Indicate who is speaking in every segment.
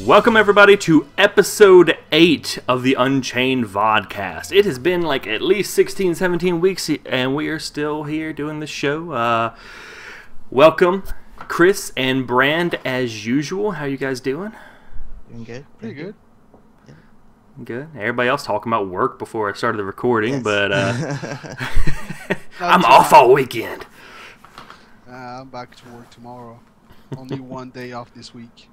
Speaker 1: Welcome everybody to episode 8 of the Unchained Vodcast. It has been like at least 16, 17 weeks and we are still here doing the show. Welcome, Kriss and Brand as usual. How you guys doing?
Speaker 2: Doing good.
Speaker 3: Pretty good.
Speaker 2: Yeah.
Speaker 1: Good. Everybody else talking about work before I started the recording,
Speaker 2: Yes.
Speaker 1: but I'm off all weekend.
Speaker 3: I'm back to work tomorrow. Only one day off this week.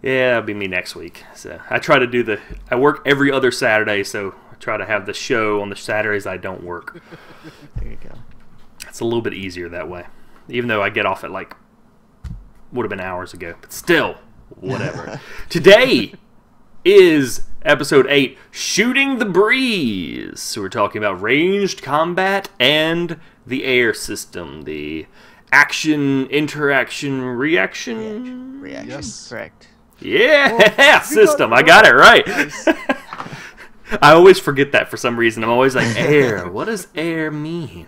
Speaker 1: Yeah, it'll be me next week. So I try to I work every other Saturday, so I try to have the show on the Saturdays I don't work.
Speaker 2: There you go.
Speaker 1: It's a little bit easier that way. Even though I get off at like, would have been hours ago. But still, whatever. Today is episode 8, Shooting the Breeze. So we're talking about ranged combat and the A.I.R system. The action, interaction, reaction?
Speaker 2: Reaction.
Speaker 3: Yes.
Speaker 2: Correct.
Speaker 1: Yeah, system. I got it right.
Speaker 2: Nice.
Speaker 1: I always forget that for some reason. I'm always like, A.I.R. What does A.I.R mean?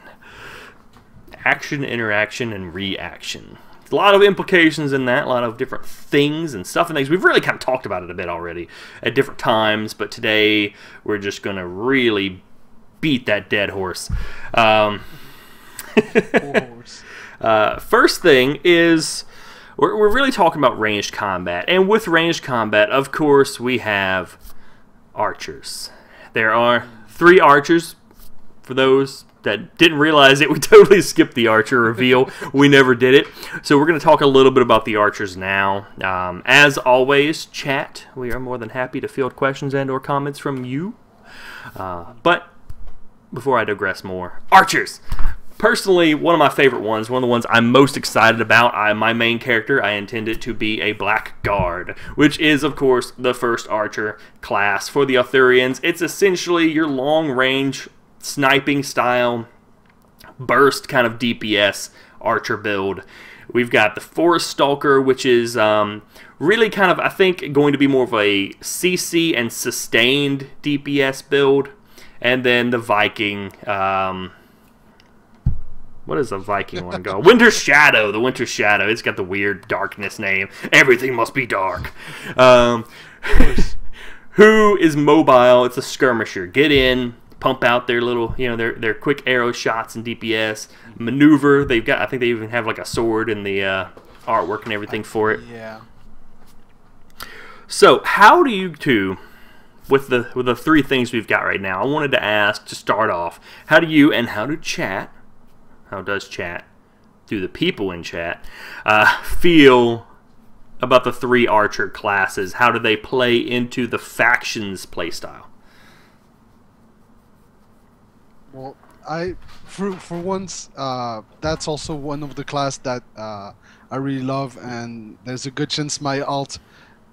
Speaker 1: Action, interaction, and reaction. A lot of implications in that. A lot of different things and stuff and things. We've really kind of talked about it a bit already at different times, but today we're just going to really beat that dead horse.
Speaker 3: Horse.
Speaker 1: First thing is, we're really talking about ranged combat. And with ranged combat, of course, we have archers. There are 3 archers. For those that didn't realize it, we totally skipped the archer reveal. We never did it. So we're going to talk a little bit about the archers now. As always, chat. We are more than happy to field questions and or comments from you. But before I digress more, archers. Personally, one of my favorite ones, one of the ones I'm most excited about, my main character, I intend it to be a Blackguard, which is, of course, the first archer class for the Arthurians. It's essentially your long-range, sniping style, burst kind of DPS archer build. We've got the Forest Stalker, which is really kind of, I think, going to be more of a CC and sustained DPS build. And then the Viking... what is the Viking one called? Winter Shadow. The Winter Shadow. It's got the weird darkness name. Everything must be dark. Who is mobile? It's a skirmisher. Get in, pump out their little, their quick arrow shots and DPS. Maneuver. They've got. I think they even have like a sword in the artwork and everything for it.
Speaker 3: Yeah.
Speaker 1: So how do you two, with the 3 things we've got right now, I wanted to ask to start off, how do you and how does chat through the people in chat feel about the 3 archer classes? How do they play into the factions playstyle?
Speaker 3: Well, for once, that's also one of the class that I really love, and there's a good chance my alt,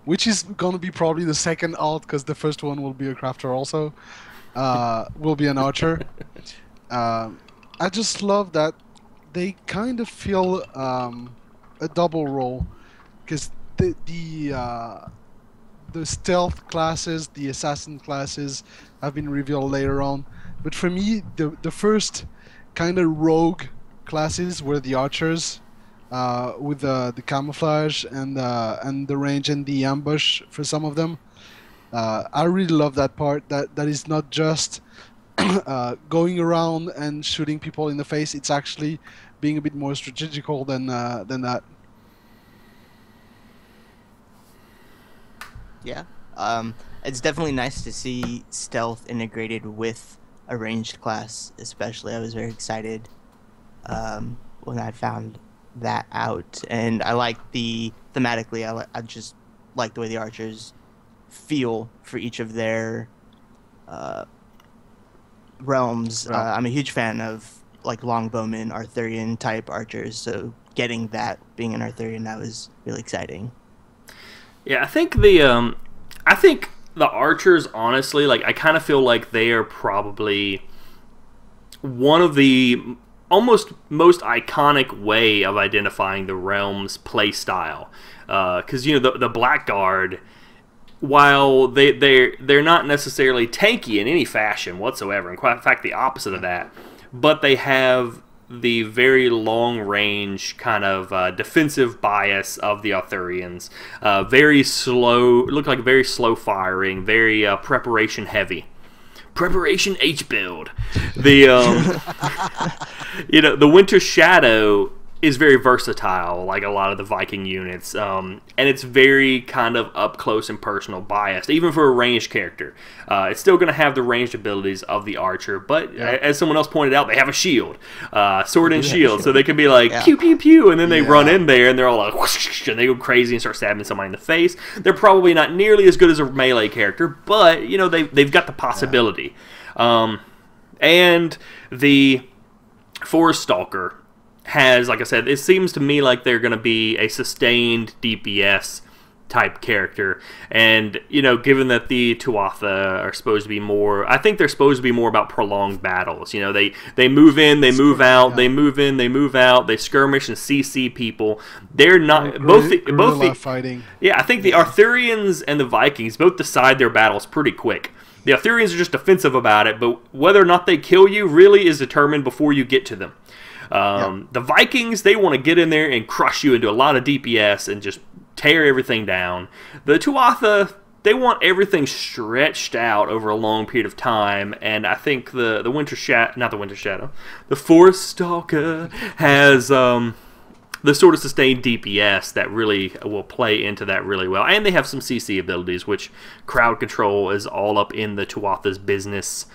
Speaker 3: which is gonna be probably the second alt, because the first one will be a crafter also, will be an archer. I just love that they kind of feel a double role, because the stealth classes, the assassin classes have been revealed later on. But for me, the first kind of rogue classes were the archers, with the camouflage and the range and the ambush for some of them. I really love that part. That is not just going around and shooting people in the face. It's actually being a bit more strategical than that.
Speaker 2: Yeah. It's definitely nice to see stealth integrated with a ranged class, especially. I was very excited when I found that out, and I like thematically. I just like the way the archers feel for each of their realms. I'm a huge fan of like longbowmen, Arthurian type archers, so getting that, being an Arthurian, that was really exciting.
Speaker 1: Yeah, I think the archers, honestly, like, I kind of feel like they are probably one of the almost most iconic way of identifying the realm's play style. Because the Blackguard, while they're not necessarily tanky in any fashion whatsoever, in fact the opposite of that, but they have the very long range kind of defensive bias of the Arthurians. Very slow, look like very slow firing, very preparation heavy. Preparation H build. The the Winter Shadow is very versatile, like a lot of the Viking units, and it's very kind of up close and personal biased, even for a ranged character. It's still going to have the ranged abilities of the archer, but as someone else pointed out, they have a shield, sword and shield, so they can be like pew pew pew, and then they run in there and they're all like whoosh, and they go crazy and start stabbing somebody in the face. They're probably not nearly as good as a melee character, but they've got the possibility. And the Forest Stalker has, like I said, it seems to me like they're going to be a sustained DPS type character, and given that the Tuatha are supposed to be more, I think they're supposed to be more about prolonged battles. They move in, they move out, they move in, they move out, they skirmish and CC people. They're not both the
Speaker 3: fighting.
Speaker 1: Yeah, I think the Arthurians and the Vikings both decide their battles pretty quick. The Arthurians are just defensive about it, but whether or not they kill you really is determined before you get to them. The Vikings, they want to get in there and crush you and do a lot of DPS and just tear everything down. The Tuatha, they want everything stretched out over a long period of time, and I think the Forest Stalker has the sort of sustained DPS that really will play into that really well. And they have some CC abilities, which crowd control is all up in the Tuatha's business.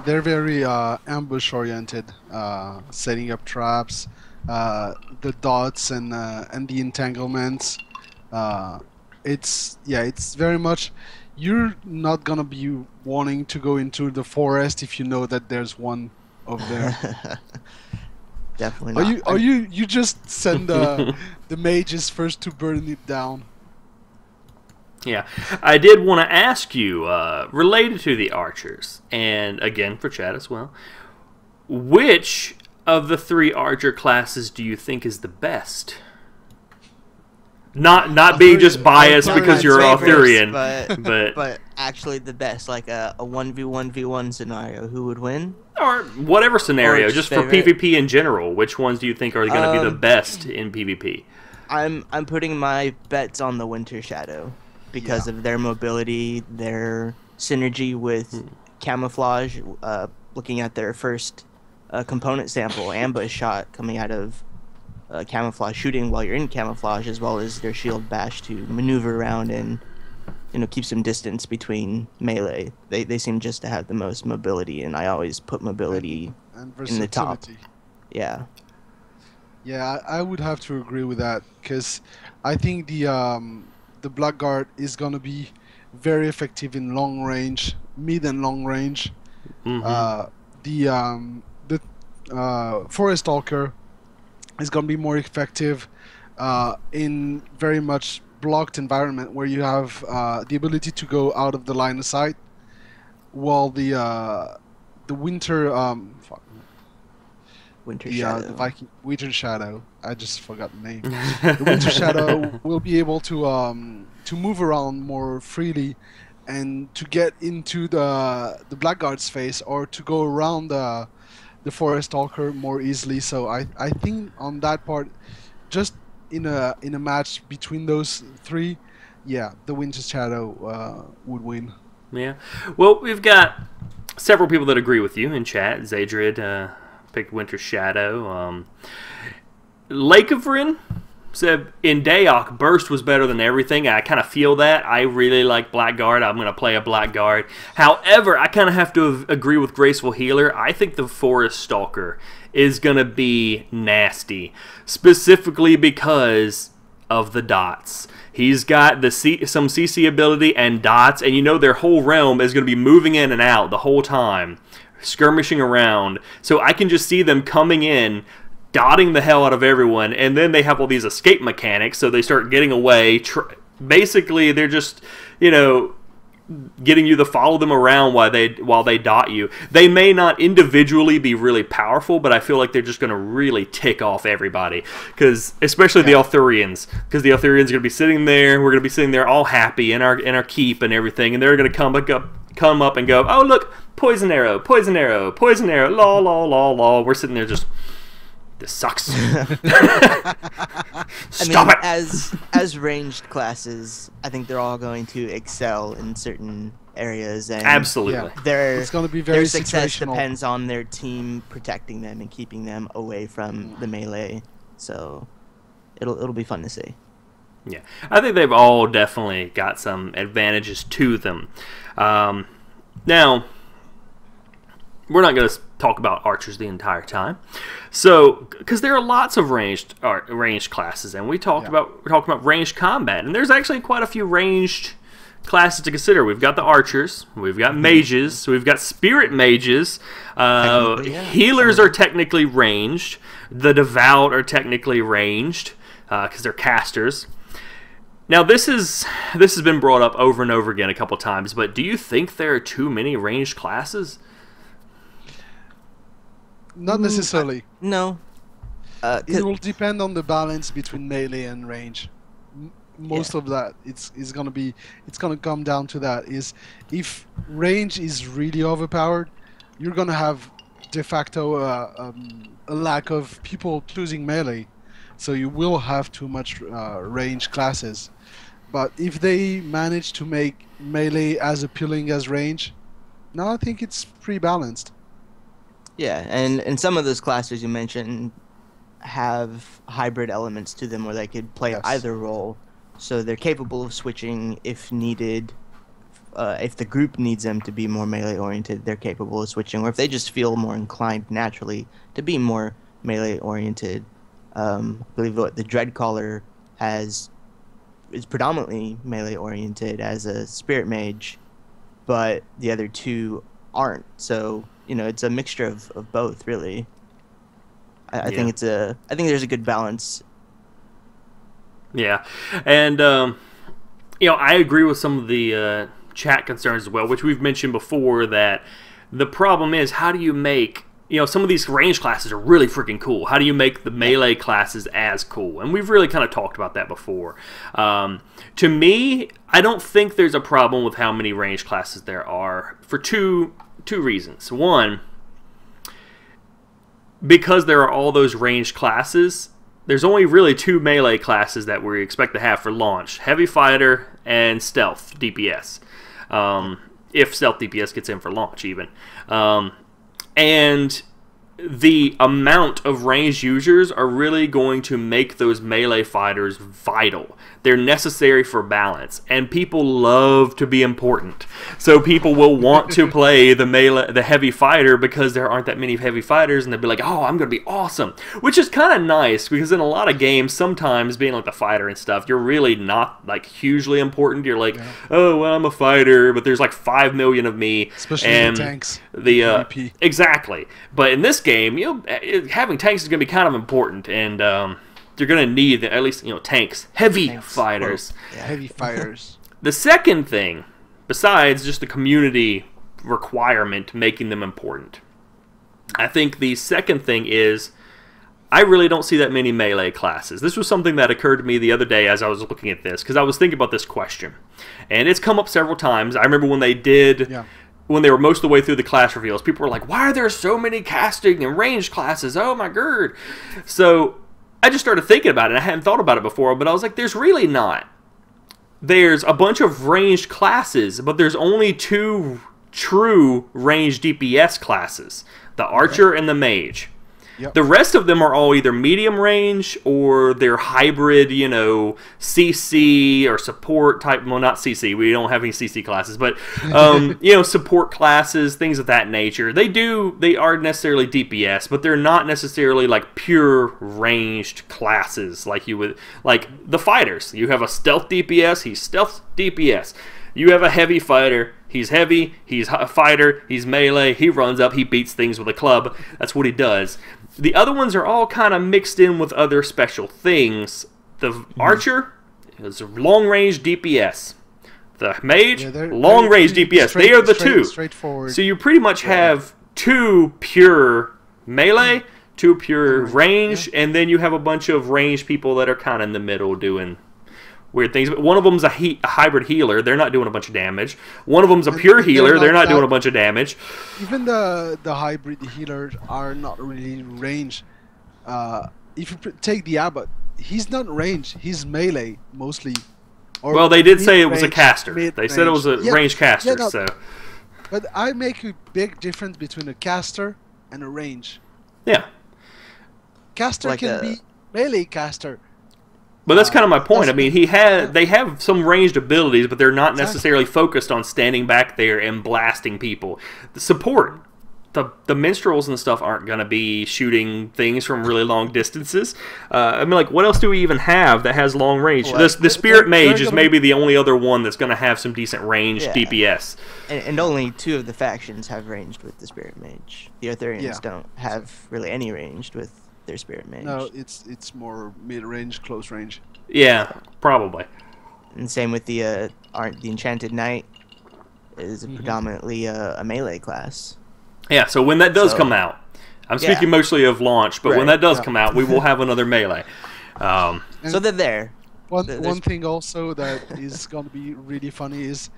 Speaker 3: They're very ambush-oriented, setting up traps, the dots and the entanglements. It's very much, you're not gonna be wanting to go into the forest if you know that there's one over there.
Speaker 2: Definitely not.
Speaker 3: You just send the mages first to burn it down.
Speaker 1: Yeah, I did want to ask you, related to the archers, and again for chat as well, which of the 3 archer classes do you think is the best? Not being just biased because you're Arthurian,
Speaker 2: but actually the best, like a 1v1v1 scenario, who would win?
Speaker 1: Or whatever scenario, just for PvP in general, which ones do you think are going to be the best in PvP?
Speaker 2: I'm putting my bets on the Winter Shadow, because of their mobility, their synergy with camouflage, looking at their first component sample, ambush shot coming out of camouflage, shooting while you're in camouflage, as well as their shield bash to maneuver around and keep some distance between melee. They seem just to have the most mobility, and I always put mobility in the top. Yeah,
Speaker 3: I would have to agree with that, because I think the Blackguard is going to be very effective in long range, mid and long range. The Forest Stalker is going to be more effective in very much blocked environment where you have the ability to go out of the line of sight, while the Winter
Speaker 2: Shadow.
Speaker 3: The Viking Winter Shadow. I just forgot the name. The Winter Shadow will be able to move around more freely, and to get into the Blackguard's face, or to go around the Forest Stalker more easily. So I think on that part, just in a match between those 3, the Winter Shadow would win.
Speaker 1: Yeah. Well, we've got several people that agree with you in chat. Zadrid picked Winter Shadow. Lake of Rin said in Daok, Burst was better than everything. I kind of feel that. I really like Blackguard. I'm going to play a Blackguard. However, I kind of have to agree with Graceful Healer. I think the Forest Stalker is going to be nasty, specifically because of the dots. He's got some CC ability and dots, and their whole realm is going to be moving in and out the whole time, skirmishing around. So I can just see them coming in, dotting the hell out of everyone, and then they have all these escape mechanics, so they start getting away. Basically, they're just, getting you to follow them around while they dot you. They may not individually be really powerful, but I feel like they're just going to really tick off everybody, especially the Arthurians, because the Arthurians are going to be sitting there. We're going to be sitting there all happy in our keep and everything, and they're going to come up and go, oh look, poison arrow, poison arrow, poison arrow, law, law, law, law. We're sitting there just, this sucks. Stop it.
Speaker 2: As ranged classes, I think they're all going to excel in certain areas, and
Speaker 1: Absolutely.
Speaker 3: It's going to be very
Speaker 2: their success
Speaker 3: situational.
Speaker 2: depends on their team protecting them and keeping them away from the melee. So it'll be fun to see.
Speaker 1: Yeah, I think they've all definitely got some advantages to them. Now, we're not going to talk about archers the entire time, so because there are lots of ranged classes, and we're talking about ranged combat, and there's actually quite a few ranged classes to consider. We've got the archers, we've got mages, we've got spirit mages. Healers are technically ranged. The devout are technically ranged because they're casters. Now, this has been brought up over and over again a couple times, but do you think there are too many ranged classes?
Speaker 3: Not necessarily.
Speaker 2: No.
Speaker 3: It will depend on the balance between melee and range. Most of that, it's gonna come down to that. Is if range is really overpowered, you're gonna have de facto a lack of people choosing melee, so you will have too much range classes. But if they manage to make melee as appealing as range, no, I think it's pretty balanced.
Speaker 2: Yeah, and some of those classes you mentioned have hybrid elements to them where they could play either role, so they're capable of switching if needed. If the group needs them to be more melee oriented, they're capable of switching, or if they just feel more inclined naturally to be more melee oriented. I believe what the Dreadcaller is predominantly melee oriented as a spirit mage, but the other two aren't. So it's a mixture of both, really. I think there's a good balance.
Speaker 1: Yeah, and I agree with some of the chat concerns as well, which we've mentioned before. That the problem is, how do you make some of these range classes are really freaking cool. How do you make the melee classes as cool? And we've really kind of talked about that before. To me, I don't think there's a problem with how many range classes there are for two reasons. One, because there are all those ranged classes, there's only really two melee classes that we expect to have for launch: Heavy Fighter and Stealth DPS. If Stealth DPS gets in for launch, even. And the amount of ranged users are really going to make those melee fighters vital. They're necessary for balance, and people love to be important. So people will want to play the heavy fighter because there aren't that many heavy fighters, and they'll be like, oh, I'm going to be awesome. Which is kind of nice, because in a lot of games, sometimes being like the fighter and stuff, you're really not like hugely important. You're like, oh, well, I'm a fighter, but there's like 5 million of me.
Speaker 3: Especially
Speaker 1: and
Speaker 3: the tanks.
Speaker 1: Exactly. But in this game, having tanks is going to be kind of important, and you're going to need at least tanks, heavy fighters.
Speaker 3: Yeah, heavy fighters.
Speaker 1: The second thing, besides just the community requirement making them important, I think the second thing is I really don't see that many melee classes. This was something that occurred to me the other day as I was looking at this, because I was thinking about this question, and it's come up several times. I remember when they did. Yeah. When they were most of the way through the class reveals, people were like, why are there so many casting and ranged classes? Oh my god. So I just started thinking about it. I hadn't thought about it before, but I was like, there's really not. There's a bunch of ranged classes, but there's only two true ranged DPS classes, the Archer and the Mage. Yep. The rest of them are all either medium range or they're hybrid, CC or support type. Well, not CC. We don't have any CC classes, but support classes, things of that nature. They are necessarily DPS, but they're not necessarily like pure ranged classes like you would like the fighters. You have a stealth DPS. He's stealth DPS. You have a heavy fighter. He's heavy, he's a fighter, he's melee, he runs up, he beats things with a club. That's what he does. The other ones are all kind of mixed in with other special things. The Archer is long-range DPS. The Mage, long-range DPS. They are the two.
Speaker 3: Straightforward.
Speaker 1: So you pretty much have two pure melee, two pure range, and then you have a bunch of ranged people that are kind of in the middle doing weird things. But one of them's a hybrid healer. They're not doing a bunch of damage. One of them's a pure healer. They're not doing a bunch of damage.
Speaker 3: Even the hybrid healers are not really range. If you take the Abbot, he's not range. He's melee mostly. Or
Speaker 1: well, they did say it was a caster. They said it was a range caster.
Speaker 3: No,
Speaker 1: so,
Speaker 3: but I make a big difference between a caster and a range.
Speaker 1: Yeah.
Speaker 3: Caster
Speaker 2: Like
Speaker 3: can be melee caster.
Speaker 1: But that's kind of my point. I mean, they have some ranged abilities, but they're not necessarily focused on standing back there and blasting people. The support, the minstrels and stuff aren't going to be shooting things from really long distances. I mean, like, what else do we even have that has long range?
Speaker 2: Well,
Speaker 1: the Spirit Mage is maybe the only other one that's going to have some decent range DPS.
Speaker 2: And only 2 of the factions have ranged with the Spirit Mage. The Arthurians don't have really any ranged with their Spirit Mage.
Speaker 3: No, it's more mid-range, close range.
Speaker 1: Yeah, probably.
Speaker 2: And same with the Enchanted Knight is predominantly a melee class.
Speaker 1: Yeah, so when that does come out, I'm speaking mostly of launch, but when that does come out, we will have another melee.
Speaker 2: So they're there.
Speaker 3: One thing also that is going to be really funny is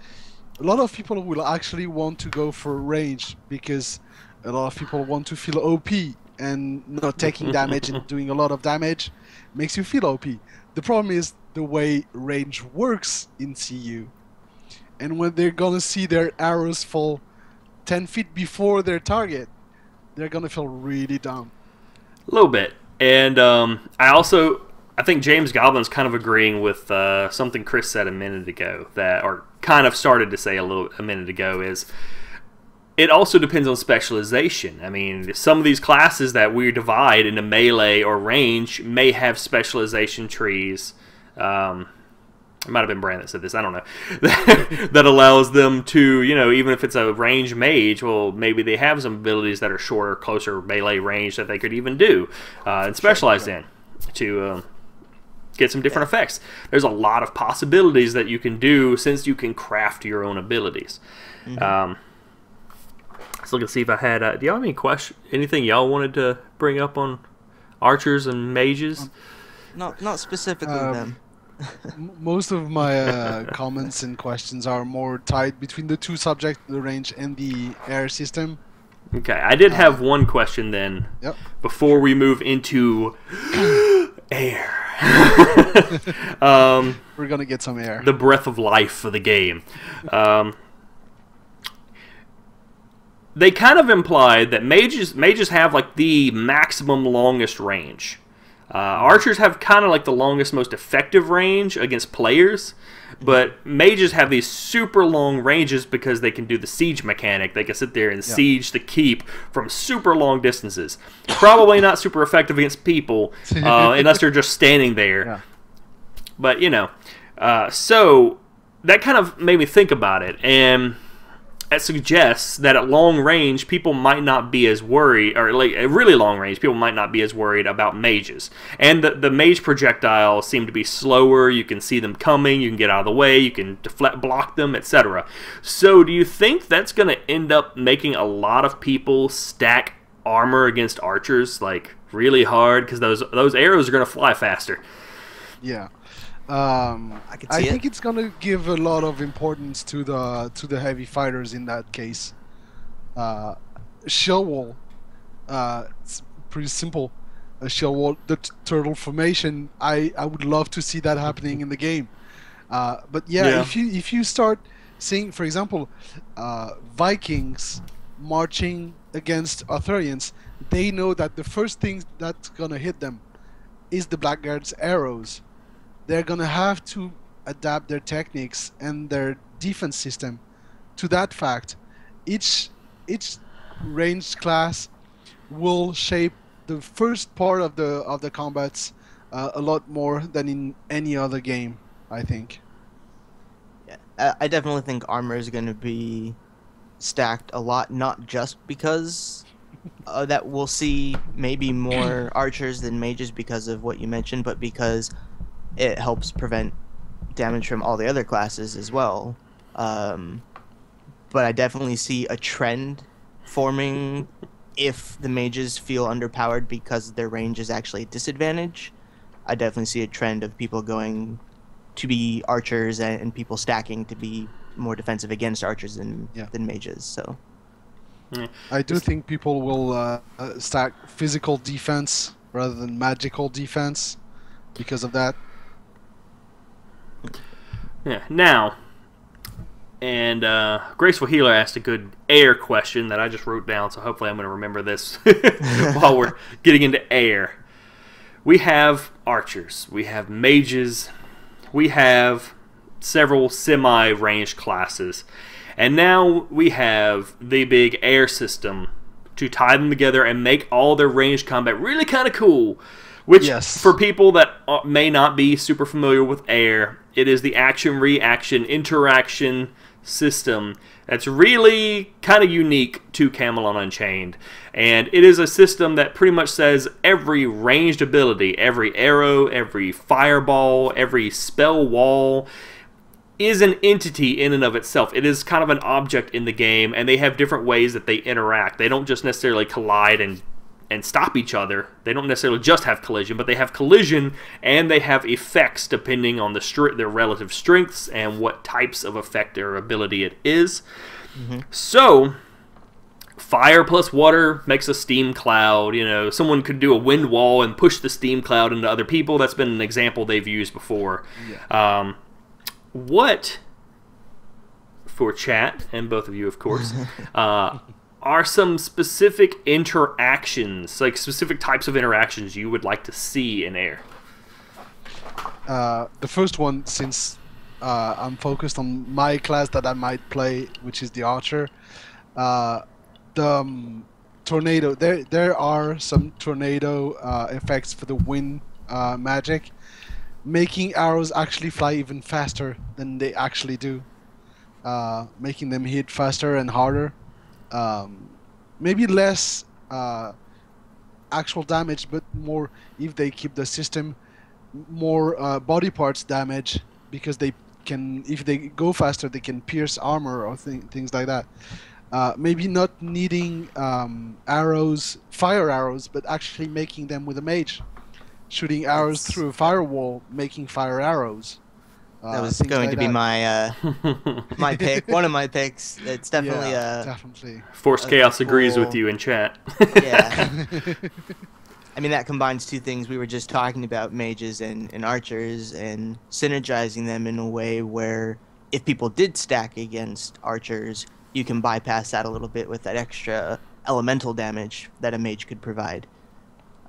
Speaker 3: a lot of people will actually want to go for range because a lot of people want to feel OP, and not taking damage and doing a lot of damage makes you feel OP. The problem is the way range works in CU. And when they're going to see their arrows fall 10 feet before their target, they're going to feel really dumb.
Speaker 1: A little bit. And I think James Goblin's kind of agreeing with something Kriss said a minute ago, or kind of started to say a minute ago, is it also depends on specialization. I mean, some of these classes that we divide into melee or range may have specialization trees. It might have been Brand that said this, I don't know. That allows them to, even if it's a range mage, well, maybe they have some abilities that are shorter, closer melee range that they could even do and specialize in to get some different effects. There's a lot of possibilities that you can do since you can craft your own abilities. Let's look and see if I had. Do y'all have any anything y'all wanted to bring up on archers and mages?
Speaker 2: Not specifically them.
Speaker 3: Most of my comments and questions are more tied between the 2 subjects, the range and the air system.
Speaker 1: Okay, I did have one question then.
Speaker 3: Yep.
Speaker 1: Before we move into air.
Speaker 3: We're gonna get some air.
Speaker 1: The breath of life for the game. They kind of implied that mages have like the maximum longest range. Archers have kind of like the longest, most effective range against players, but mages have these super long ranges because they can do the siege mechanic. They can sit there and siege the keep from super long distances. Probably not super effective against people unless they're just standing there.
Speaker 3: Yeah.
Speaker 1: But, so that kind of made me think about it, and it suggests that at long range, people might not be as worried, or like at really long range, people might not be as worried about mages. And the mage projectiles seem to be slower. You can see them coming. You can get out of the way. You can block them, etc. So, do you think that's going to end up making a lot of people stack armor against archers like really hard because those arrows are going to fly faster?
Speaker 3: Yeah.
Speaker 2: I
Speaker 3: think it's gonna give a lot of importance to the heavy fighters in that case. Shell wall, it's pretty simple. A shell wall, the turtle formation. I would love to see that happening in the game. But if you start seeing, for example, Vikings marching against Arthurians, they know that the first thing that's gonna hit them is the Blackguard's arrows. They're gonna have to adapt their techniques and their defense system to that fact. Each ranged class will shape the first part of the combats a lot more than in any other game, I think.
Speaker 2: Yeah, I definitely think armor is going to be stacked a lot, not just because that we'll see maybe more archers than mages because of what you mentioned, but because it helps prevent damage from all the other classes as well. But I definitely see a trend forming if the mages feel underpowered because their range is actually a disadvantage. I definitely see a trend of people going to be archers and people stacking to be more defensive against archers than mages. So
Speaker 3: I do think people will stack physical defense rather than magical defense because of that.
Speaker 1: Yeah. Now, and Graceful Healer asked a good air question that I just wrote down, so hopefully I'm going to remember this while we're getting into air. We have archers, we have mages, we have several semi-ranged classes, and now we have the big air system to tie them together and make all their ranged combat really kind of cool. Which, for people that may not be super familiar with air, it is the action-reaction interaction system that's really kind of unique to Camelot Unchained. And it is a system that pretty much says every ranged ability, every arrow, every fireball, every spell wall is an entity in and of itself. It is kind of an object in the game, and they have different ways that they interact. They don't just necessarily collide and stop each other. They don't necessarily just have collision, but they have collision and they have effects depending on their relative strengths and what types of effect or ability it is. Mm-hmm. So, fire plus water makes a steam cloud. You know, someone could do a wind wall and push the steam cloud into other people. That's been an example they've used before. Yeah. What, for chat, and both of you, of course, are some specific interactions, like specific types of interactions you would like to see in air?
Speaker 3: The first one, since I'm focused on my class that I might play, which is the archer, the tornado. There are some tornado effects for the wind magic, making arrows actually fly even faster than they actually do, making them hit faster and harder. Maybe less actual damage, but more, if they keep the system, more body parts damage, because they can, if they go faster, they can pierce armor or things like that. Maybe not needing arrows, fire arrows, but actually making them with a mage, shooting arrows through a firewall, making fire arrows.
Speaker 2: That was going to be my my pick. One of my picks. It's definitely
Speaker 3: definitely.
Speaker 1: Force Chaos agrees with you in chat.
Speaker 2: Yeah. I mean, that combines two things. We were just talking about mages and archers and synergizing them in a way where if people did stack against archers, you can bypass that a little bit with that extra elemental damage that a mage could provide.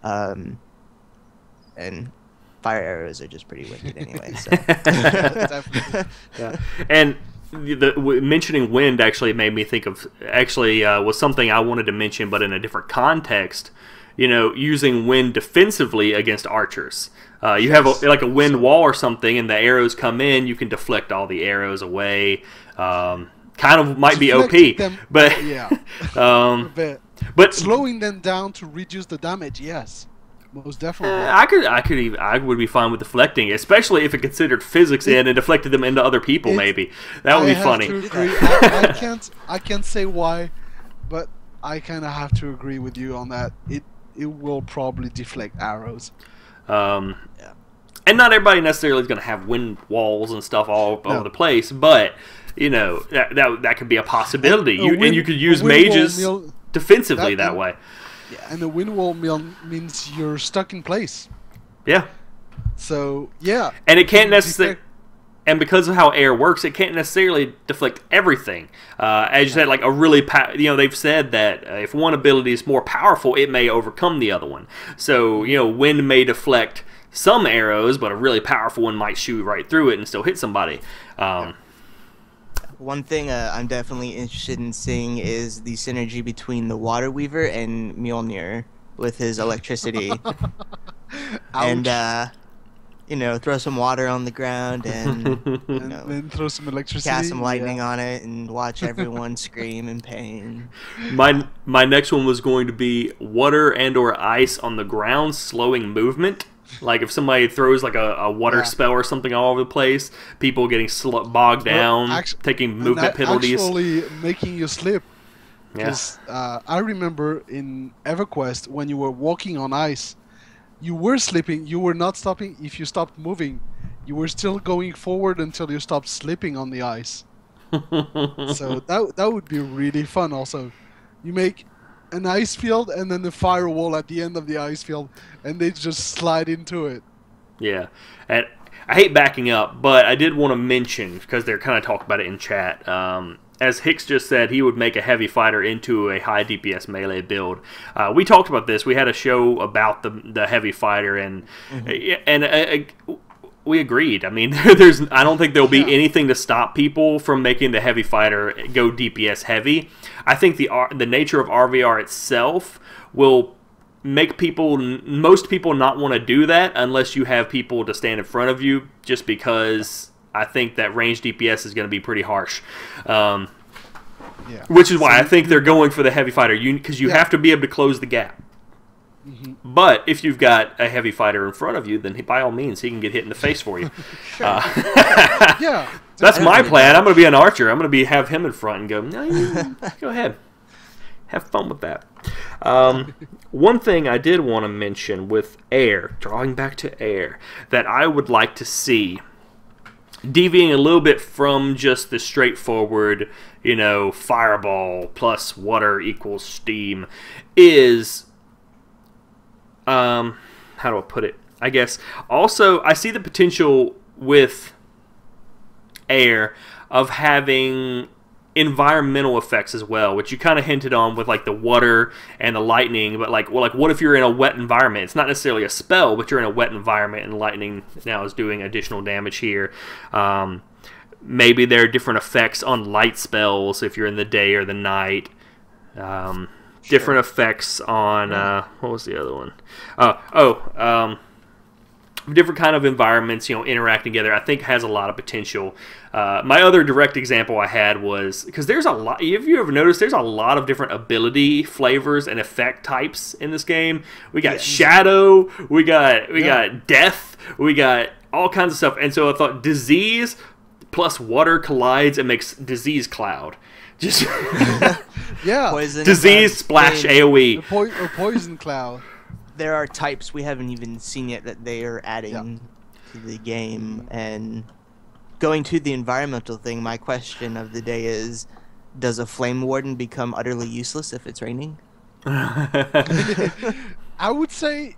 Speaker 2: And fire arrows are just pretty wicked anyway. So.
Speaker 1: Yeah. And mentioning wind actually made me think of, was something I wanted to mention, but in a different context. You know, using wind defensively against archers. You have like a wind wall or something, and the arrows come in. You can deflect all the arrows away. Kind of might be OP, but
Speaker 3: yeah.
Speaker 1: But
Speaker 3: slowing them down to reduce the damage, yes. Most definitely.
Speaker 1: I would be fine with deflecting, especially if it considered physics in and deflected them into other people. Maybe that would be funny.
Speaker 3: To agree. I can't say why, but I kind of have to agree with you on that. It will probably deflect arrows.
Speaker 1: And not everybody necessarily is going to have wind walls and stuff all over the place, but you know that could be a possibility. And you could use mages defensively that way.
Speaker 3: Yeah. And the wind wall means you're stuck in place.
Speaker 1: Yeah.
Speaker 3: So, yeah.
Speaker 1: And it can't necessarily... And because of how air works, it can't necessarily deflect everything. As you said, like a really... they've said that if one ability is more powerful, it may overcome the other one. So, wind may deflect some arrows, but a really powerful one might shoot right through it and still hit somebody.
Speaker 2: One thing I'm definitely interested in seeing is the synergy between the Water Weaver and Mjolnir with his electricity. And, throw some water on the ground and,
Speaker 3: then throw some electricity.
Speaker 2: Cast some lightning on it and watch everyone scream in pain.
Speaker 1: My next one was going to be water and or ice on the ground, slowing movement. Like if somebody throws like a water spell or something all over the place, people getting bogged down, taking movement penalties.
Speaker 3: Actually making you slip. Because I remember in EverQuest when you were walking on ice, you were slipping, you were not stopping. If you stopped moving, you were still going forward until you stopped slipping on the ice. So that would be really fun. Also, you make an ice field and then the firewall at the end of the ice field, and they just slide into it.
Speaker 1: Yeah, and I hate backing up, but I did want to mention, because they're kind of talking about it in chat, as Hicks just said, he would make a heavy fighter into a high DPS melee build. We talked about this. We had a show about the heavy fighter, and we agreed. I mean, I don't think there'll be anything to stop people from making the heavy fighter go DPS heavy. I think the nature of RVR itself will make most people not want to do that unless you have people to stand in front of you, just because I think that range DPS is going to be pretty harsh. Which is why I think they're going for the heavy fighter, because you have to be able to close the gap. Mm-hmm. But if you've got a heavy fighter in front of you, then by all means, he can get hit in the face for you. That's my plan. I'm going to be an archer. I'm going to have him in front and go, no, go ahead. Have fun with that. One thing I did want to mention with A.I.R, drawing back to A.I.R, that I would like to see, deviating a little bit from just the straightforward, fireball plus water equals steam, is, how do I put it? I guess, also, I see the potential with A.I.R of having environmental effects as well, which you kind of hinted on with like the water and the lightning, but what if you're in a wet environment? It's not necessarily a spell, but you're in a wet environment and lightning now is doing additional damage here. Maybe there are different effects on light spells if you're in the day or the night. Different effects on what was the other one? Different kind of environments, interacting together, I think has a lot of potential. My other direct example I had was, because there's a lot, if you ever noticed, there's a lot of different ability flavors and effect types in this game. We got shadow, we got death, we got all kinds of stuff. And so I thought disease plus water collides and makes disease cloud. Just
Speaker 2: Poison
Speaker 1: disease splash AoE.
Speaker 3: Or poison cloud.
Speaker 2: There are types we haven't even seen yet that they are adding to the game. And going to the environmental thing, my question of the day is, does a flame warden become utterly useless if it's raining?
Speaker 3: I would say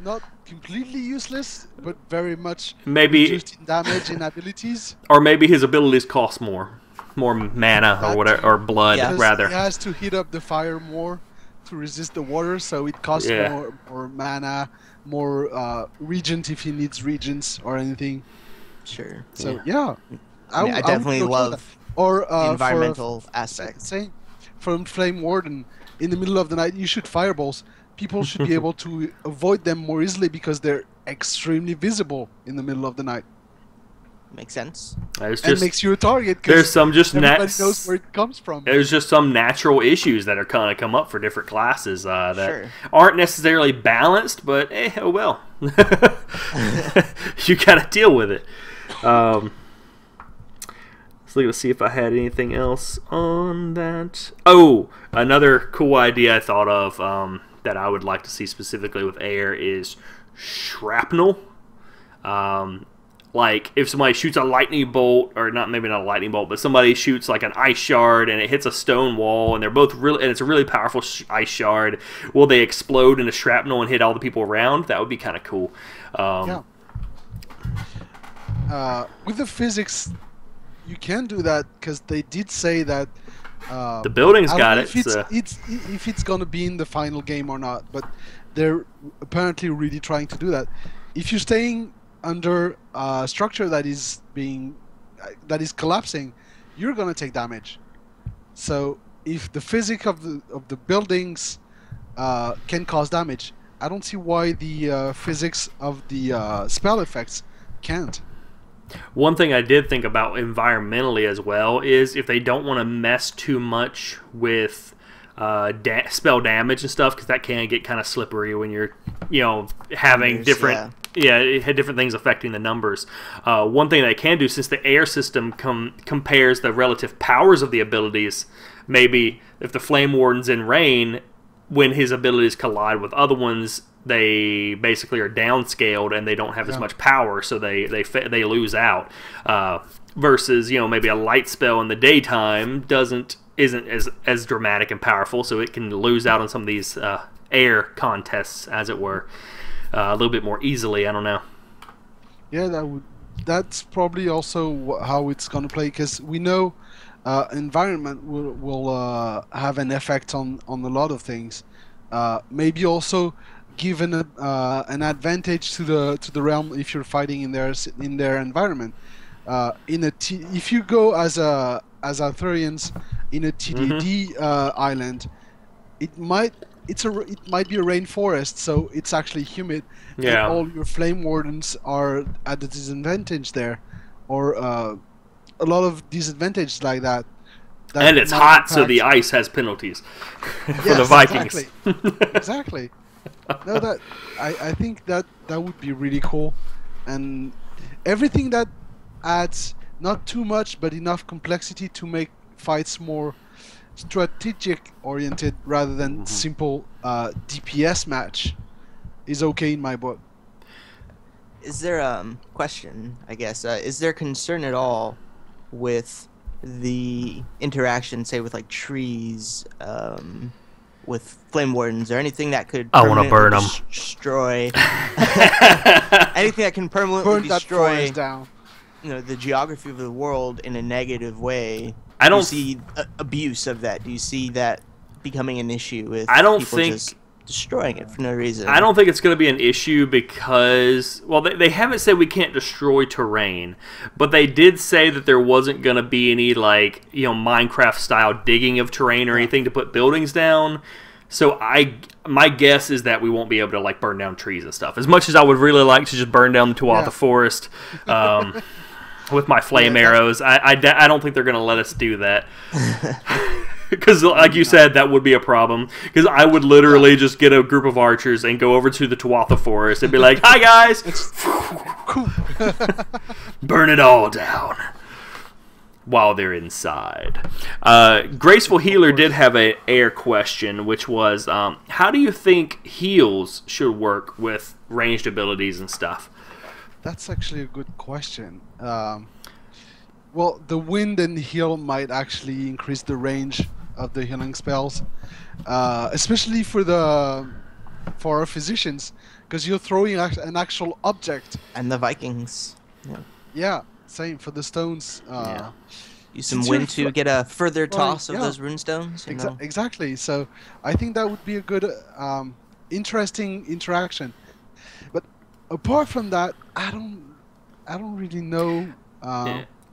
Speaker 3: not completely useless, but very much reduced in damage and abilities.
Speaker 1: Or maybe his abilities cost more mana or whatever, or blood rather.
Speaker 3: He has to heat up the fire more to resist the water, so it costs more mana, more regent if he needs regents or anything.
Speaker 2: Sure.
Speaker 3: So
Speaker 2: I definitely love the environmental aspect.
Speaker 3: Same. From Flame Warden, in the middle of the night, you shoot fireballs. People should be able to avoid them more easily because they're extremely visible in the middle of the night.
Speaker 2: Makes sense.
Speaker 3: And makes you a target.
Speaker 1: There's some
Speaker 3: everybody knows where it comes from.
Speaker 1: There's just some natural issues that are kind of come up for different classes that aren't necessarily balanced, but oh well. You gotta deal with it. So let's see if I had anything else on that. Oh, another cool idea I thought of that I would like to see specifically with A.I.R is shrapnel. Like if somebody shoots a lightning bolt, or maybe not a lightning bolt, but somebody shoots like an ice shard and it hits a stone wall, and they're both and it's a really powerful ice shard. Will they explode into shrapnel and hit all the people around? That would be kind of cool.
Speaker 3: With the physics, you can do that because they did say that
Speaker 1: the building's got it.
Speaker 3: If it's gonna be in the final game or not, but they're apparently really trying to do that. If you're staying under a structure that is collapsing, you're gonna take damage. So if the physics of the buildings can cause damage, I don't see why the physics of the spell effects can't.
Speaker 1: One thing I did think about environmentally as well is if they don't want to mess too much with spell damage and stuff, because that can get kind of slippery when you're having different it had different things affecting the numbers. One thing they can do, since the A.I.R system compares the relative powers of the abilities, maybe if the Flame Warden's in rain when his abilities collide with other ones, they basically are downscaled and they don't have as much power, so they lose out. Versus, maybe a light spell in the daytime isn't as dramatic and powerful, so it can lose out on some of these air contests, as it were, a little bit more easily. I don't know.
Speaker 3: Yeah, that's probably also how it's gonna play, because we know environment will have an effect on a lot of things. Maybe also given an advantage to the realm if you're fighting in their environment. If you go as Arthurians in a TDD island, it might be a rainforest, so it's actually humid.
Speaker 1: Yeah.
Speaker 3: And all your flame wardens are at a disadvantage there, or a lot of disadvantages like that.
Speaker 1: And it's hot, so the ice has penalties for the Vikings.
Speaker 3: Exactly. No, I think that would be really cool, and everything that adds not too much but enough complexity to make fights more strategic oriented rather than simple DPS match is okay in my book.
Speaker 2: Is there question, I guess, is there concern at all with the interaction, say, with like trees, with flame wardens, or anything that could
Speaker 1: I want to burn them,
Speaker 2: destroy anything that can permanently destroy
Speaker 3: down.
Speaker 2: The geography of the world in a negative way?
Speaker 1: I don't
Speaker 2: see abuse of that. Do you see that becoming an issue with people just destroying it for no reason?
Speaker 1: I don't think it's going to be an issue because, well, they haven't said we can't destroy terrain, but they did say that there wasn't going to be any, like, Minecraft-style digging of terrain or anything to put buildings down. So my guess is that we won't be able to, like, burn down trees and stuff. As much as I would really like to just burn down the Tuatha Forest with my flame arrows, I don't think they're going to let us do that. Because, like you said, that would be a problem. Because I would literally just get a group of archers and go over to the Tuatha Forest and be like, "Hi, guys! Burn it all down." While they're inside. Graceful Healer did have an air question, which was, how do you think heals should work with ranged abilities and stuff?
Speaker 3: That's actually a good question. Well, the wind and heal might actually increase the range of the healing spells, especially for our physicians, because you're throwing an actual object.
Speaker 2: And the Vikings.
Speaker 3: Yeah, same for the stones.
Speaker 2: Use some wind to get a further toss of those runestones.
Speaker 3: Exactly. So I think that would be a good, interesting interaction. But apart from that, I don't really know.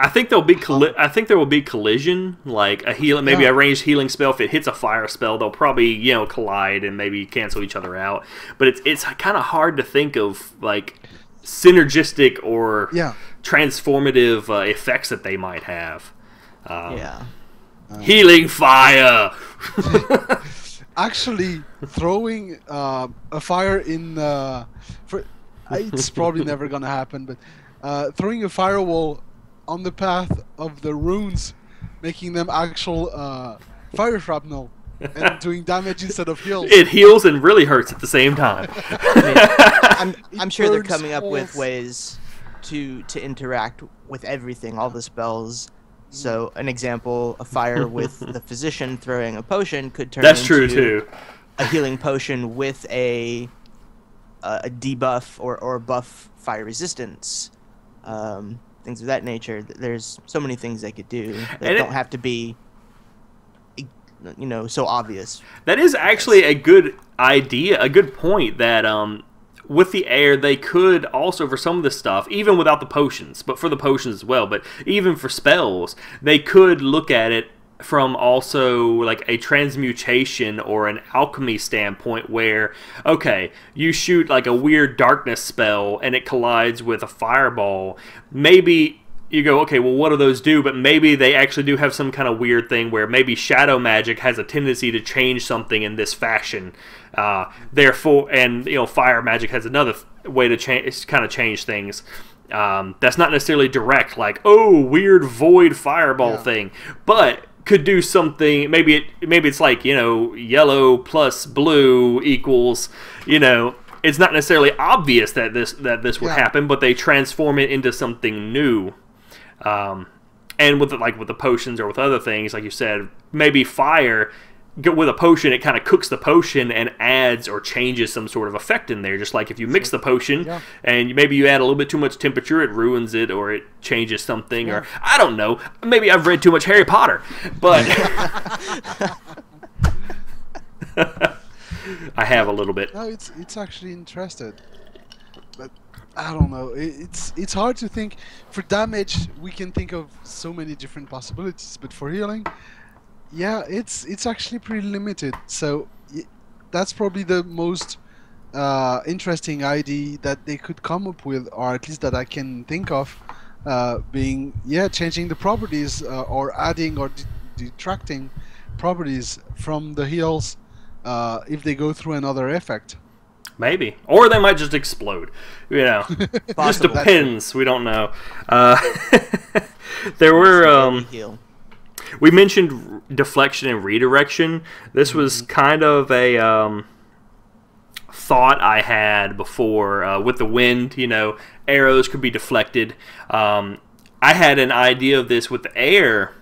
Speaker 1: I think there'll be there will be collision, like a healing, maybe a ranged healing spell. If it hits a fire spell, they'll probably collide and maybe cancel each other out. But it's kind of hard to think of like synergistic or transformative effects that they might have. Healing fire.
Speaker 3: Actually, throwing a fire in it's probably never gonna happen, but throwing a firewall on the path of the runes, making them actual fire shrapnel and doing damage instead of heals.
Speaker 1: It heals and really hurts at the same time.
Speaker 2: I'm sure they're coming up with ways to interact with everything, all the spells. So an example, a fire with the physician throwing a potion could turn into a healing potion with a debuff or buff fire resistance. Things of that nature. There's so many things they could do that don't have to be, so obvious.
Speaker 1: That is actually a good idea, a good point that with the air, they could also, for some of this stuff, even without the potions, but for the potions as well, but even for spells, they could look at it from also like a transmutation or an alchemy standpoint where, okay, you shoot like a weird darkness spell and it collides with a fireball. Maybe you go, okay, well, what do those do? But maybe they actually do have some kind of weird thing where maybe shadow magic has a tendency to change something in this fashion. Therefore, and fire magic has another way to change things. That's not necessarily direct, like, oh, weird void fireball thing. But could do something. Maybe it's like, you know, yellow plus blue equals, you know, it's not necessarily obvious that this would happen, but they transform it into something new. And with the potions or with other things, like you said, maybe fire with a potion, it kind of cooks the potion and adds or changes some sort of effect in there. Just like if you mix the potion and maybe you add a little bit too much temperature, it ruins it or it changes something. Or I don't know. Maybe I've read too much Harry Potter, but I have a little bit.
Speaker 3: No, it's actually interesting, but I don't know. It's hard to think. For damage, we can think of so many different possibilities, but for healing, yeah, it's actually pretty limited. So that's probably the most interesting idea that they could come up with, or at least that I can think of, being changing the properties or adding or detracting properties from the heals if they go through another effect.
Speaker 1: Maybe. Or they might just explode. You know. Just depends. We don't know. There were... we mentioned deflection and redirection. This was kind of a thought I had before with the wind. You know, arrows could be deflected. I had an idea of this with the air.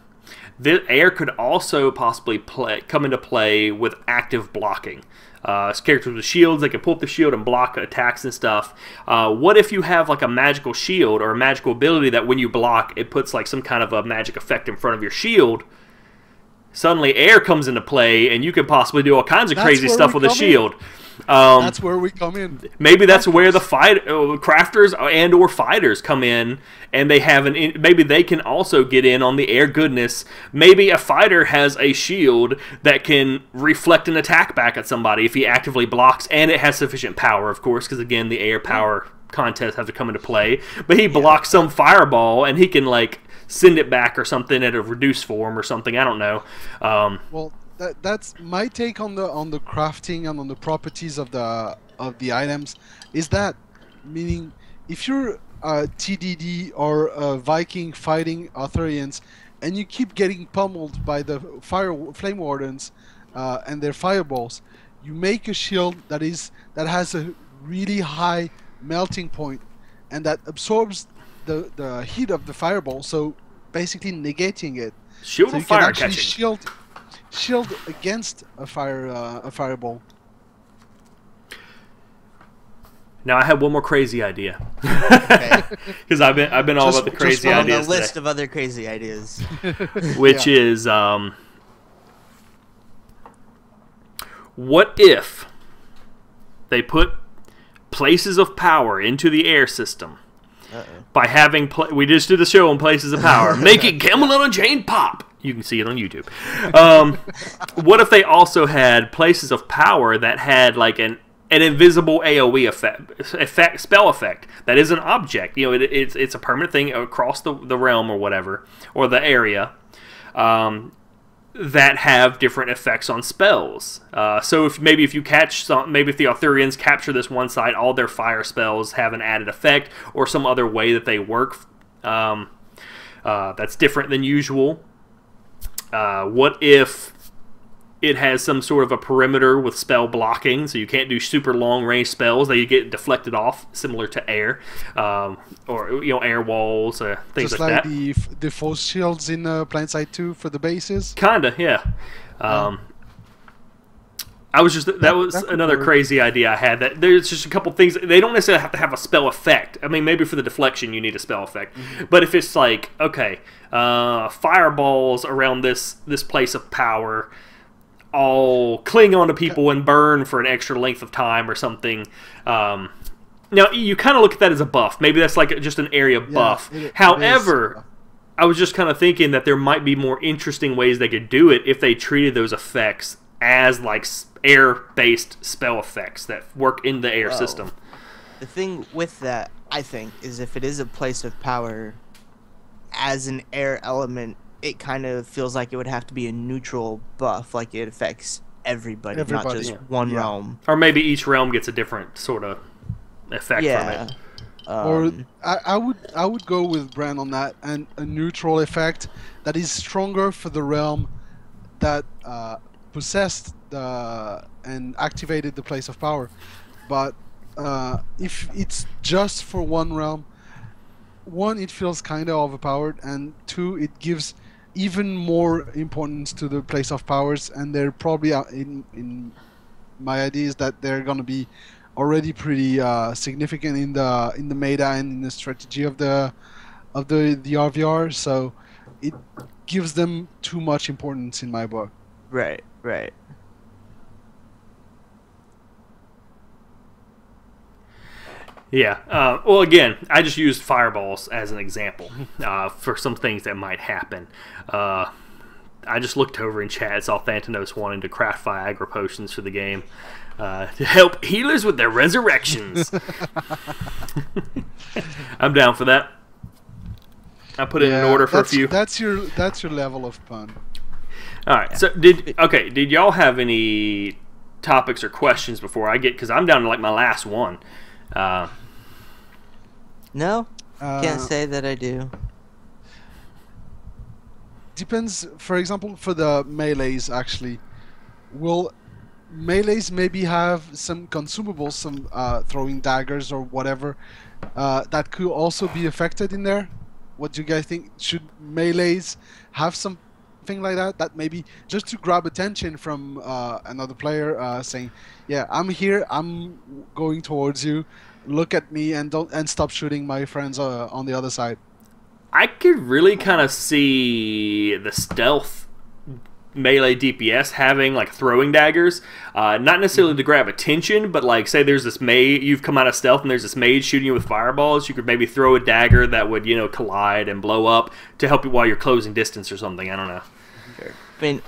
Speaker 1: The air could also possibly come into play with active blocking. Characters with shields, they can pull up the shield and block attacks and stuff. What if you have like a magical shield or a magical ability that when you block, it puts like some kind of a magic effect in front of your shield? Suddenly air comes into play and you can possibly do all kinds of crazy stuff with a shield.
Speaker 3: That's where we come in.
Speaker 1: Maybe that's where the crafters and or fighters come in, and they have maybe they can also get in on the air goodness. Maybe a fighter has a shield that can reflect an attack back at somebody if he actively blocks, and it has sufficient power, of course, because again the air power contests have to come into play. But he blocks some fireball, and he can like send it back or something at a reduced form or something. I don't know.
Speaker 3: Well, that's my take on the crafting and on the properties of the items. Is that meaning if you're a TDD or a Viking fighting Arthurians and you keep getting pummeled by the flame wardens and their fireballs, you make a shield that has a really high melting point and that absorbs the heat of the fireball, so basically negating it.
Speaker 1: Shield of fire catching.
Speaker 3: Shield against a fireball.
Speaker 1: Now I have one more crazy idea. Because I've been all about the crazy ideas.
Speaker 2: On the list of other crazy ideas.
Speaker 1: Which is what if they put places of power into the air system? By having we just did a show on places of power, making Camelot Unchained pop. You can see it on YouTube. What if they also had places of power that had like an invisible AOE spell effect that is an object? You know, it's a permanent thing across the realm or whatever, or the area. That have different effects on spells. So if you catch maybe if the Arthurians capture this one site, all their fire spells have an added effect, or some other way that they work that's different than usual. What if it has some sort of a perimeter with spell blocking, so you can't do super long range spells that you get deflected off, similar to air, or air walls, things
Speaker 3: just
Speaker 1: like that.
Speaker 3: Just like the force shields in Planeside 2 for the bases.
Speaker 1: Kinda, yeah. That was another crazy idea I had. That there's just a couple things. They don't necessarily have to have a spell effect. I mean, maybe for the deflection you need a spell effect, but if it's like fireballs around this place of power, all cling onto people and burn for an extra length of time or something. Now, you kind of look at that as a buff. Maybe that's like just an area buff. However, I was just kind of thinking that there might be more interesting ways they could do it if they treated those effects as like air-based spell effects that work in the air system.
Speaker 2: The thing with that, I think, is if it is a place of power, as an air element, it kind of feels like it would have to be a neutral buff, like it affects everybody not just one realm.
Speaker 1: Or maybe each realm gets a different sort of effect from it.
Speaker 3: Or I would go with Bran on that, and a neutral effect that is stronger for the realm that possessed and activated the place of power. But if it's just for one realm, one, it feels kind of overpowered, and two, it gives even more importance to the place of powers, and they're probably in my idea is that they're gonna be already pretty significant in the meta and in the strategy of the RVR. So it gives them too much importance in my book.
Speaker 2: Right, right.
Speaker 1: Yeah. Well, again, I just used fireballs as an example for some things that might happen. I just looked over in chat, saw Thantanos wanting to craft Viagra potions for the game to help healers with their resurrections. I'm down for that. I put in an order for a few.
Speaker 3: That's your level of fun.
Speaker 1: All right. So did y'all have any topics or questions before I get? Because I'm down to like my last one.
Speaker 2: No, can't say that I do.
Speaker 3: Depends. For example, for the melees, actually, will melees maybe have some consumables, some throwing daggers or whatever that could also be affected in there? What do you guys think? Should melees have something like that? That maybe just to grab attention from another player, saying, "Yeah, I'm here. I'm going towards you. Look at me and stop shooting my friends on the other side."
Speaker 1: I could really kind of see the stealth melee DPS having like throwing daggers, not necessarily to grab attention, but like say there's this mage, you've come out of stealth and there's this mage shooting you with fireballs, you could maybe throw a dagger that would, you know, collide and blow up to help you while you're closing distance or something. I don't know.
Speaker 2: Sure. I mean,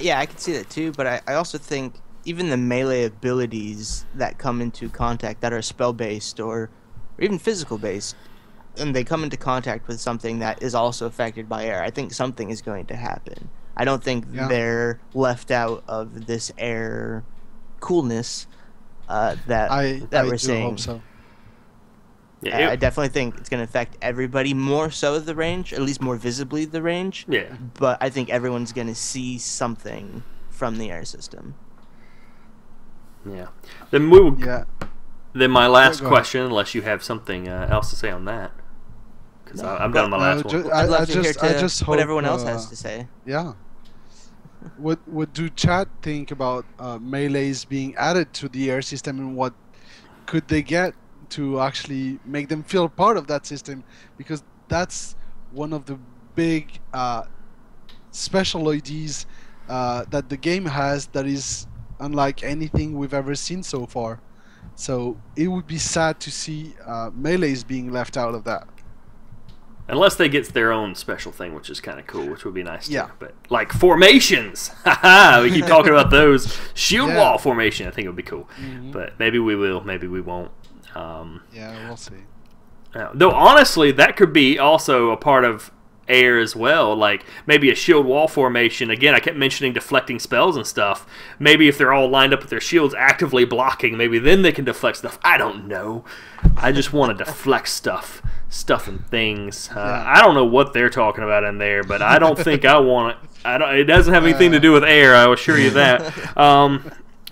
Speaker 2: yeah, I can see that too, but I also think even the melee abilities that come into contact that are spell-based or even physical-based, and they come into contact with something that is also affected by air, I think something is going to happen. I don't think they're left out of this air coolness that we're seeing.
Speaker 3: Hope so.
Speaker 2: Yeah, I definitely think it's going to affect everybody, more so the range, at least more visibly the range.
Speaker 1: Yeah.
Speaker 2: But I think everyone's going to see something from the air system.
Speaker 1: Yeah. Then we will.
Speaker 3: Yeah.
Speaker 1: Then my last question, unless you have something else to say on that, because I'm done with my last one.
Speaker 2: I'd love to hear
Speaker 3: hope
Speaker 2: what everyone else has to say.
Speaker 3: Yeah. What do chat think about melees being added to the air system, and what could they get to actually make them feel part of that system? Because that's one of the big special IDs that the game has that is unlike anything we've ever seen so far. So it would be sad to see melees being left out of that.
Speaker 1: Unless they get their own special thing, which is kind of cool, which would be nice too.
Speaker 3: Yeah.
Speaker 1: But like formations, we keep talking about those. Shield wall formation, I think it would be cool.
Speaker 3: Mm-hmm.
Speaker 1: But maybe we will, maybe we won't.
Speaker 3: Yeah, we'll see.
Speaker 1: Though honestly, that could be also a part of air as well. Like maybe a shield wall formation. Again, I kept mentioning deflecting spells and stuff. Maybe if they're all lined up with their shields actively blocking, maybe then they can deflect stuff. I don't know. I just want to deflect stuff and things. I don't know what they're talking about in there, but I don't think I want it. It doesn't have anything to do with air, I will assure you that.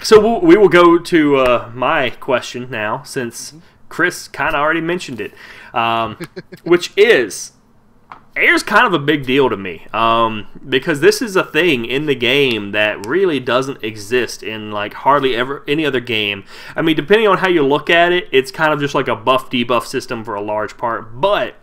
Speaker 1: So we will go to my question now, since Kriss kind of already mentioned it, which is, air's kind of a big deal to me, because this is a thing in the game that really doesn't exist in like hardly ever any other game. I mean, depending on how you look at it, it's kind of just like a buff debuff system for a large part, but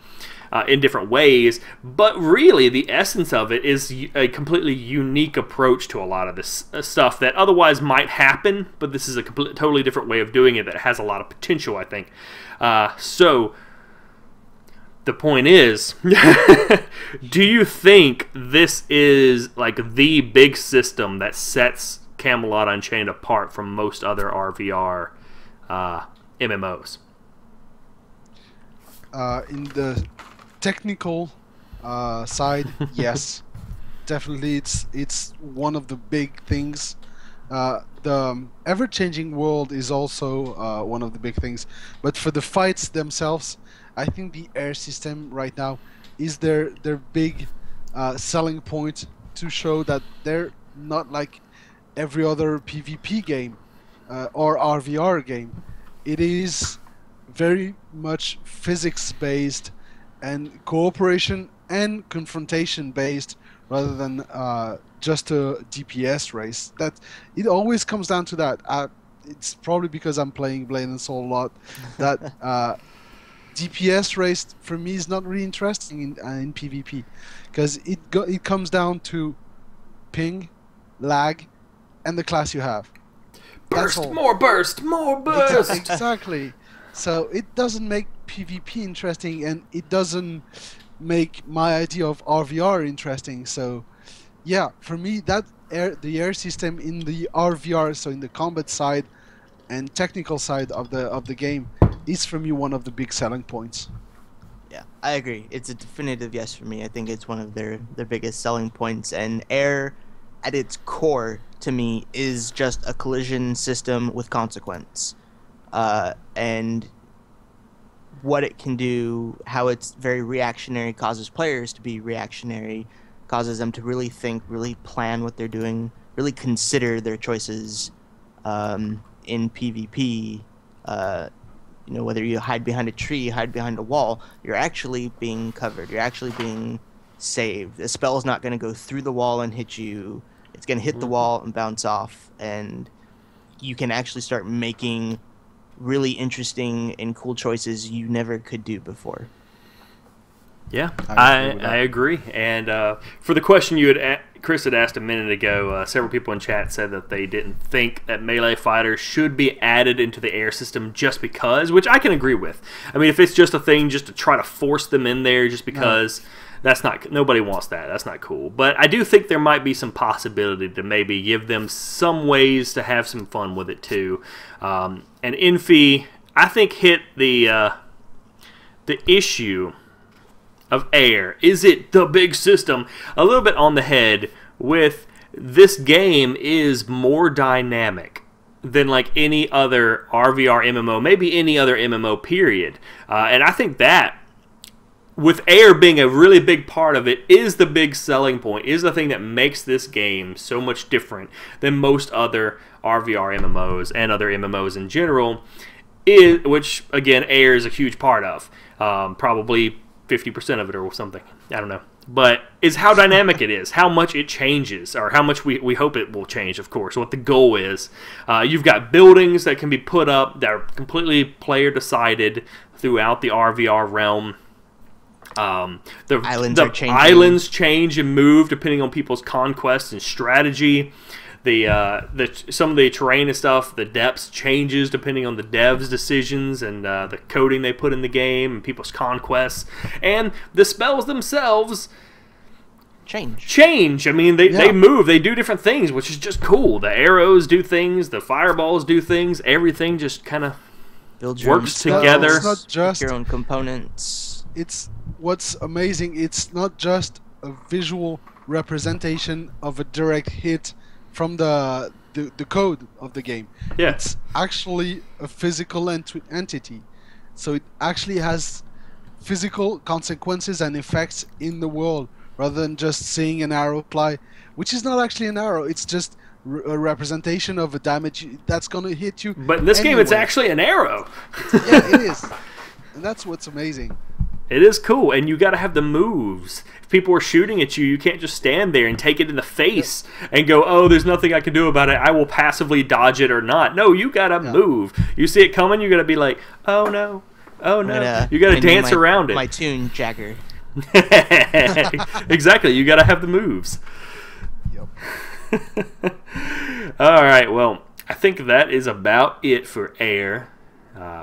Speaker 1: in different ways. But really, the essence of it is a completely unique approach to a lot of this stuff that otherwise might happen, but this is a totally different way of doing it that has a lot of potential, I think. So the point is, do you think this is like the big system that sets Camelot Unchained apart from most other RVR MMOs?
Speaker 3: In the technical side, yes, definitely, it's one of the big things The ever-changing world is also one of the big things. But for the fights themselves, I think the air system right now is their big selling point to show that they're not like every other PvP game or RVR game. It is very much physics-based and cooperation and confrontation-based rather than just a DPS race. That it always comes down to that. It's probably because I'm playing Blade and Soul a lot that DPS race for me is not really interesting in PvP because it comes down to ping, lag, and the class you have.
Speaker 1: Burst, more burst, more burst.
Speaker 3: Exactly. So it doesn't make PvP interesting, and it doesn't make my idea of RVR interesting. So, yeah, for me, the air system in the RVR, so in the combat side and technical side of the game, is for me one of the big selling points.
Speaker 2: Yeah, I agree. It's a definitive yes for me. I think it's one of their biggest selling points. And air, at its core, to me, is just a collision system with consequence. And what it can do, how it's very reactionary, causes players to be reactionary, causes them to really think, really plan what they're doing, really consider their choices in PvP. Whether you hide behind a tree, hide behind a wall, you're actually being covered. You're actually being saved. The spell's not going to go through the wall and hit you. It's going to hit the wall and bounce off, and you can actually start making really interesting and cool choices you never could do before.
Speaker 1: Yeah, I agree. And for the question Kriss had asked a minute ago, several people in chat said that they didn't think that melee fighters should be added into the air system just because, which I can agree with. I mean, if it's just a thing just to try to force them in there just because, that's not, nobody wants that. That's not cool. But I do think there might be some possibility to maybe give them some ways to have some fun with it too. And Infi, I think, hit the issue of air. Is it the big system? A little bit on the head with this game is more dynamic than like any other RVR MMO, maybe any other MMO period. And I think that with air being a really big part of it is the big selling point, is the thing that makes this game so much different than most other RVR MMOs and other MMOs in general, which, again, air is a huge part of. Probably 50% of it or something. I don't know. But is how dynamic it is, how much it changes, or how much we hope it will change, of course, what the goal is. You've got buildings that can be put up that are completely player-decided throughout the RVR realm. The islands change and move depending on people's conquests and strategy. Some of the terrain and stuff, the depths changes depending on the devs' decisions and the coding they put in the game and people's conquests. And the spells themselves change. I mean, they move, they do different things, which is just cool. The arrows do things, the fireballs do things, everything just kind of works together.
Speaker 3: It's not just
Speaker 2: your own components.
Speaker 3: It's what's amazing. It's not just a visual representation of a direct hit from the code of the game.
Speaker 1: Yeah.
Speaker 3: It's actually a physical entity. So it actually has physical consequences and effects in the world rather than just seeing an arrow fly, which is not actually an arrow. It's just a representation of a damage that's going to hit you.
Speaker 1: But in this game, it's actually an arrow.
Speaker 3: Yeah, it is. And that's what's amazing.
Speaker 1: It is cool, and you got to have the moves. If people are shooting at you, you can't just stand there and take it in the face and go, "Oh, there's nothing I can do about it. I will passively dodge it or not." No, you got to move. You see it coming, you got to be like, "Oh no, oh no." You got to dance around it.
Speaker 2: My tune, Jagger.
Speaker 1: Exactly. You got to have the moves.
Speaker 3: Yep.
Speaker 1: All right. Well, I think that is about it for air.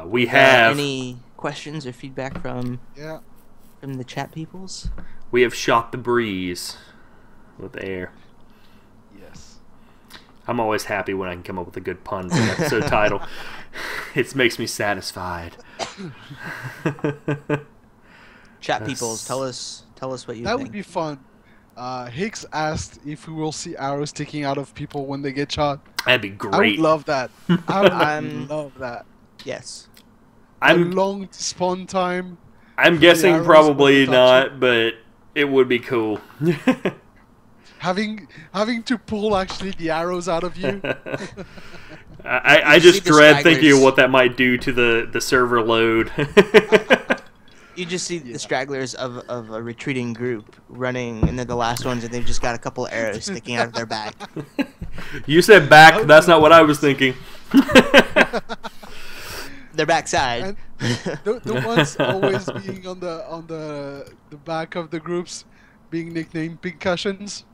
Speaker 1: We have
Speaker 2: any questions or feedback from the chat peoples?
Speaker 1: We have shot the breeze with air.
Speaker 3: Yes.
Speaker 1: I'm always happy when I can come up with a good pun for an episode title. It makes me satisfied.
Speaker 2: Chat peoples, tell us what you think.
Speaker 3: That would be fun. Hicks asked if we will see arrows sticking out of people when they get shot.
Speaker 1: That'd be
Speaker 3: I would
Speaker 1: great.
Speaker 3: love that. I would
Speaker 2: I'm-
Speaker 3: love that.
Speaker 2: Yes.
Speaker 3: A
Speaker 1: I'm
Speaker 3: long spawn time.
Speaker 1: I'm
Speaker 3: the
Speaker 1: guessing
Speaker 3: arrows
Speaker 1: probably
Speaker 3: when they touch
Speaker 1: not, but it would be cool.
Speaker 3: Having to pull actually the arrows out of you.
Speaker 1: I
Speaker 2: You
Speaker 1: just
Speaker 2: see the
Speaker 1: dread thinking of
Speaker 2: stragglers.
Speaker 1: what that might do to the server load.
Speaker 2: You just see the stragglers of a retreating group running, and they're the last ones, and they've just got a couple of arrows sticking out of their back.
Speaker 1: You said back. That's not what I was thinking.
Speaker 2: Their backside.
Speaker 3: And the ones always being on the back of the groups being nicknamed pincushions.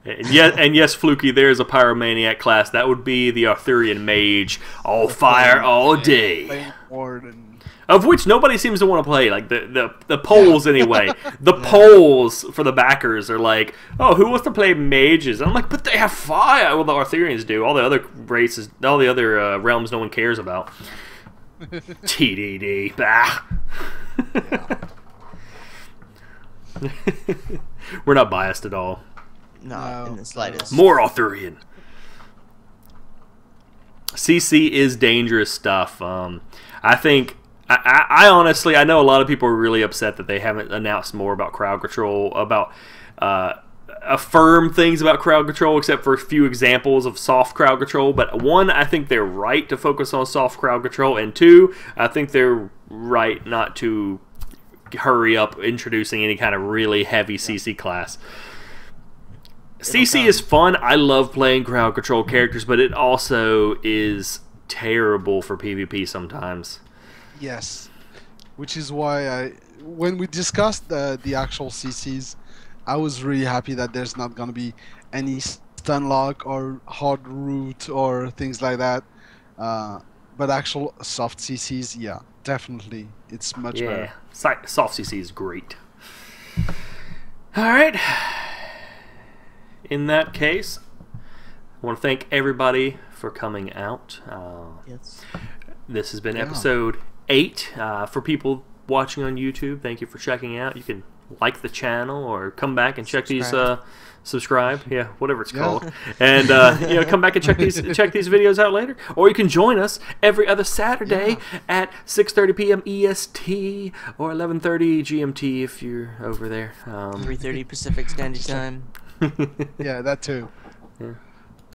Speaker 1: And yes, Fluky, there is a pyromaniac class. That would be the Arthurian mage. All fire, all day.
Speaker 3: Flame Warden.
Speaker 1: Of which nobody seems to want to play. Like the polls anyway. The polls for the backers are like, oh, who wants to play mages? And I'm like, but they have fire. Well, the Arthurians do. All the other races, all the other realms, no one cares about. TDD. Bah. We're not biased at all.
Speaker 2: No, in the slightest.
Speaker 1: More Arthurian. CC is dangerous stuff. I think. I honestly, I know a lot of people are really upset that they haven't announced more about crowd control, about affirm things about crowd control, except for a few examples of soft crowd control. But one, I think they're right to focus on soft crowd control, and two, I think they're right not to hurry up introducing any kind of really heavy CC class. CC is fun. I love playing crowd control characters, but it also is terrible for PvP sometimes.
Speaker 3: Yes, which is why when we discussed the actual CCs, I was really happy that there's not gonna be any stun lock or hard root or things like that. But actual soft CCs, yeah, definitely, it's much better.
Speaker 1: Yeah, soft CC is great. All right. In that case, I want to thank everybody for coming out.
Speaker 2: Yes.
Speaker 1: This has been episode 8. For people watching on YouTube, thank you for checking out. You can like the channel or come back and check these subscribe, whatever it's called, and come back and check these videos out later. Or you can join us every other Saturday at 6:30 p.m. EST or 11:30 GMT if you're over there.
Speaker 2: 3:30 Pacific Standard Time.
Speaker 3: Yeah, that too.
Speaker 1: Yeah.